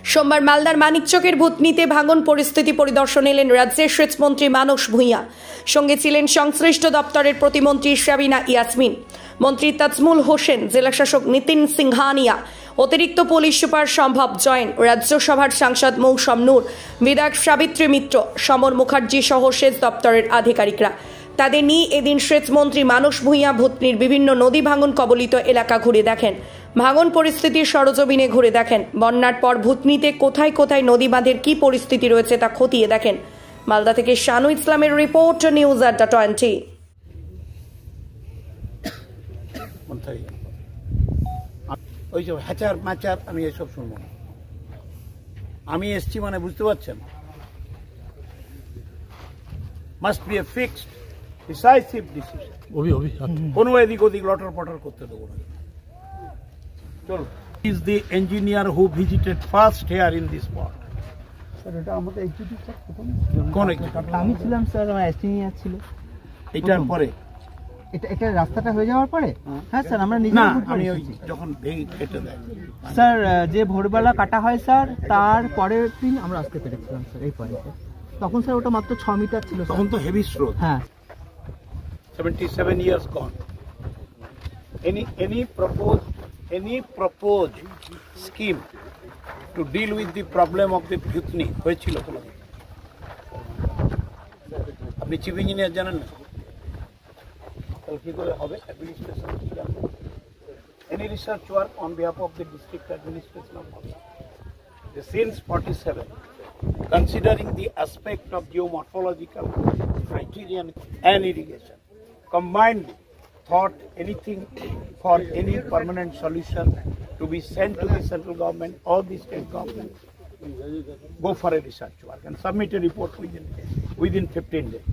সোমবার মালদার মানিকচকের ভূতনিতে ভাঙন পরিস্থিতি পরিদর্শন এলেন রাজ্যের সেচমন্ত্রী মানস ভূঁইয়া। সঙ্গে ছিলেন সংশ্লিষ্ট দপ্তরের প্রতিমন্ত্রী শাবিনা ইয়াসমিন, মন্ত্রী তাজমুল হোসেন, জেলাশাসক নিতিন সিংহানিয়া, অতিরিক্ত পুলিশ সুপার সম্ভব জৈন, রাজ্যসভার সাংসদ মৌসম নূর, বিধায়ক সাবিত্রী মিত্র, সমর মুখার্জি সহ সেচ দপ্তরের আধিকারিকরা। তাদের নিয়ে এদিন সেচমন্ত্রী মানস ভূঁইয়া ভূতনির বিভিন্ন নদী ভাঙন কবলিত এলাকা ঘুরে দেখেন, ভাঙন পরিস্থিতির সরজমিনে ঘুরে দেখেন, বন্যার পর ভূতনিতে কোথায় কোথায় নদী বাঁধের কি পরিস্থিতি রয়েছে তা খতিয়ে দেখেন। মালদা থেকে শানু ইসলামের রিপোর্ট, নিউজ আড্ডা 20। ওই সব হ্যাচার ম্যাচার আমি এসব শুনবো না। আমি এসছি মানে বুঝতে পারছেন, must B A fixed decisive decision. কোনো এদিক ওদিক লটর পটর করতে দেবো না। চলো, is the engineer who visited first here in this spot. Sir এটা আমাদের এক্সিকিউটিভ স্যার প্রথম কোন এক্সিকিউটিভ? আমি ছিলাম স্যার, আমার এস্টিমিয়ার ছিল। এটার পরে এটা রাস্তাটা হয়ে যাওয়ার পরে? হ্যাঁ স্যার, আমরা নিজে আমি ওই যখন ভেঙে কেটে দেয় স্যার, যে ভোরবেলা কাটা হয় স্যার, তার পরের দিন আমরা আসতে পেরেছিলাম স্যার এই পয়েন্টে। তখন স্যার ওটা মাত্র 6 মিটার ছিল। তখন তো হেভি স্রোত। হ্যাঁ, 77 years gone. Any proposed scheme to deal with the problem of the Bhutni হয়েছিল কোনো? আপনি চিফ ইঞ্জিনিয়ার জানেন না? তাহলে কি করে হবে? Administration any research work on behalf of the district administration of Malda. Since 47, considering the aspect of geomorphological criterion and irrigation, combined thought anything for any permanent solution to be sent to the central government or the state government, go for a research work and submit a report within 15 days.